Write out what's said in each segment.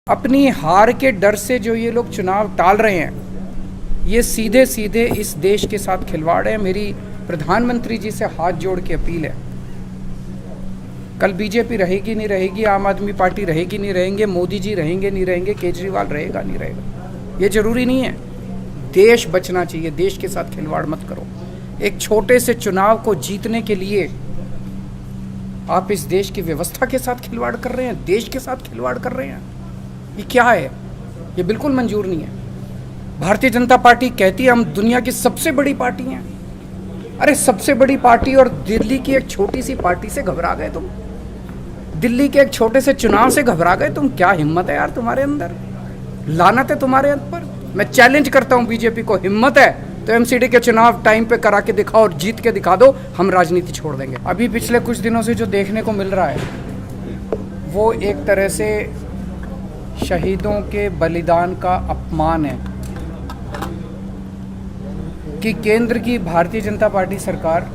अपनी हार के डर से जो ये लोग चुनाव टाल रहे हैं, ये सीधे सीधे इस देश के साथ खिलवाड़ है। मेरी प्रधानमंत्री जी से हाथ जोड़ के अपील है, कल बीजेपी रहेगी नहीं रहेगी, आम आदमी पार्टी रहेगी नहीं रहेंगे, मोदी जी रहेंगे नहीं रहेंगे, केजरीवाल रहेगा नहीं रहेगा, ये जरूरी नहीं है। देश बचना चाहिए, देश के साथ खिलवाड़ मत करो। एक छोटे से चुनाव को जीतने के लिए आप इस देश की व्यवस्था के साथ खिलवाड़ कर रहे हैं, देश के साथ खिलवाड़ कर रहे हैं। ये क्या है? ये बिल्कुल मंजूर नहीं है। भारतीय जनता पार्टी कहती है हम दुनिया की सबसे बड़ी पार्टी हैं। अरे सबसे बड़ी पार्टी और दिल्ली की एक छोटी सी पार्टी से घबरा गए तुम? दिल्ली के एक छोटे से चुनाव से घबरा गए तुम? क्या हिम्मत है यार तुम्हारे अंदर, लानत है तुम्हारे ऊपर। मैं चैलेंज करता हूं बीजेपी को, हिम्मत है तो एमसीडी के चुनाव टाइम पे करा के दिखाओ और जीत के दिखा दो, हम राजनीति छोड़ देंगे। अभी पिछले कुछ दिनों से जो देखने को मिल रहा है वो एक तरह से शहीदों के बलिदान का अपमान है कि केंद्र की भारतीय जनता पार्टी सरकार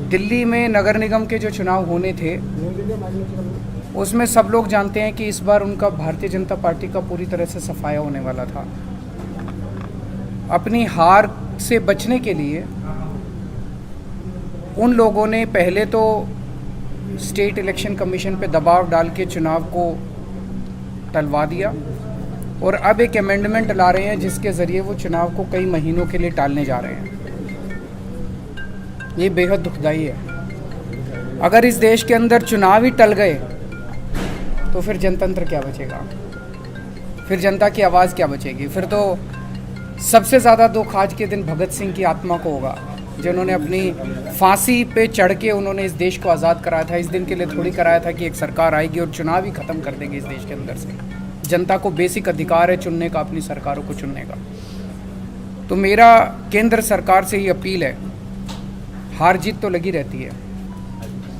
दिल्ली में नगर निगम के जो चुनाव होने थे उसमें सब लोग जानते हैं कि इस बार उनका भारतीय जनता पार्टी का पूरी तरह से सफाया होने वाला था। अपनी हार से बचने के लिए उन लोगों ने पहले तो स्टेट इलेक्शन कमीशन पे दबाव डाल के चुनाव को टलवा दिया और अब एक अमेंडमेंट ला रहे हैं जिसके ज़रिए वो चुनाव को कई महीनों के लिए टालने जा रहे हैं। ये बेहद दुखदाई है। अगर इस देश के अंदर चुनाव ही टल गए तो फिर जनतंत्र क्या बचेगा, फिर जनता की आवाज़ क्या बचेगी? फिर तो सबसे ज़्यादा दुख आज के दिन भगत सिंह की आत्मा को होगा, जिन्होंने अपनी फांसी पे चढ़ के उन्होंने इस देश को आज़ाद कराया था। इस दिन के लिए थोड़ी कराया था कि एक सरकार आएगी और चुनाव ही ख़त्म कर देगी इस देश के अंदर से। जनता को बेसिक अधिकार है चुनने का, अपनी सरकारों को चुनने का। तो मेरा केंद्र सरकार से ही अपील है, हार जीत तो लगी रहती है।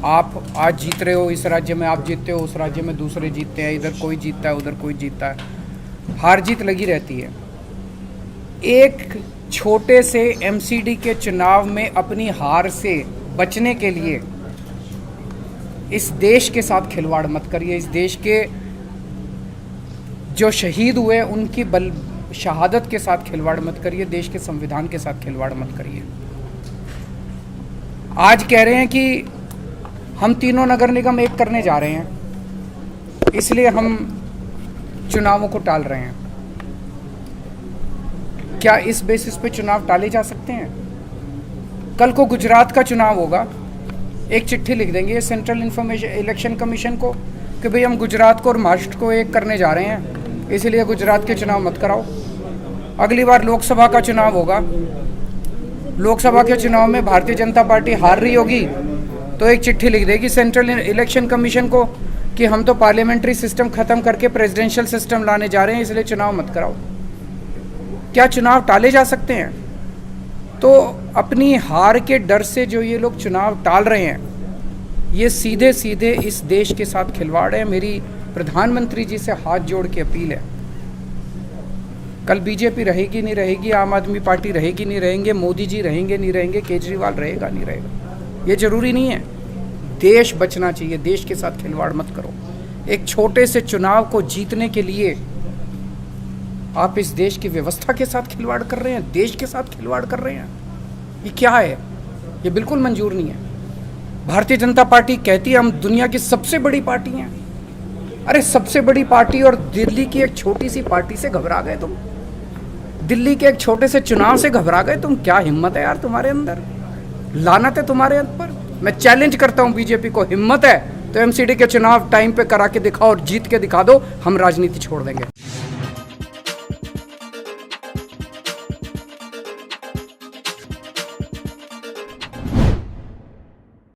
आप आज जीत रहे हो, इस राज्य में आप जीतते हो, उस राज्य में दूसरे जीतते हैं, इधर कोई जीतता है, उधर कोई जीतता है। हार जीत लगी रहती है। एक छोटे से एमसीडी के चुनाव में अपनी हार से बचने के लिए इस देश के साथ खिलवाड़ मत करिए। इस देश के जो शहीद हुए उनकी शहादत के साथ खिलवाड़ मत करिए, देश के संविधान के साथ खिलवाड़ मत करिए। आज कह रहे हैं कि हम तीनों नगर निगम एक करने जा रहे हैं, इसलिए हम चुनावों को टाल रहे हैं। क्या इस बेसिस पे चुनाव टाले जा सकते हैं? कल को गुजरात का चुनाव होगा, एक चिट्ठी लिख देंगे सेंट्रल इलेक्शन कमीशन को कि भाई हम गुजरात को और महाराष्ट्र को एक करने जा रहे हैं, इसलिए गुजरात के चुनाव मत कराओ। अगली बार लोकसभा का चुनाव होगा, लोकसभा के चुनाव में भारतीय जनता पार्टी हार रही होगी तो एक चिट्ठी लिख देगी सेंट्रल इलेक्शन कमीशन को कि हम तो पार्लियामेंट्री सिस्टम ख़त्म करके प्रेसिडेंशियल सिस्टम लाने जा रहे हैं, इसलिए चुनाव मत कराओ। क्या चुनाव टाले जा सकते हैं? तो अपनी हार के डर से जो ये लोग चुनाव टाल रहे हैं, ये सीधे सीधे इस देश के साथ खिलवाड़ है। मेरी प्रधानमंत्री जी से हाथ जोड़ के अपील है, कल बीजेपी रहेगी नहीं रहेगी, आम आदमी पार्टी रहेगी नहीं रहेंगे, मोदी जी रहेंगे नहीं रहेंगे, केजरीवाल रहेगा नहीं रहेगा, ये जरूरी नहीं है। देश बचना चाहिए, देश के साथ खिलवाड़ मत करो। एक छोटे से चुनाव को जीतने के लिए आप इस देश की व्यवस्था के साथ खिलवाड़ कर रहे हैं, देश के साथ खिलवाड़ कर रहे हैं। ये क्या है? ये बिल्कुल मंजूर नहीं है। भारतीय जनता पार्टी कहती है हम दुनिया की सबसे बड़ी पार्टी हैं। अरे सबसे बड़ी पार्टी और दिल्ली की एक छोटी सी पार्टी से घबरा गए तुम? दिल्ली के एक छोटे से चुनाव से घबरा गए तुम? क्या हिम्मत है यार तुम्हारे अंदर, लानत है तुम्हारे ऊपर। मैं चैलेंज करता हूं बीजेपी को, हिम्मत है तो एमसीडी के चुनाव टाइम पे करा के दिखाओ और जीत के दिखा दो, हम राजनीति छोड़ देंगे।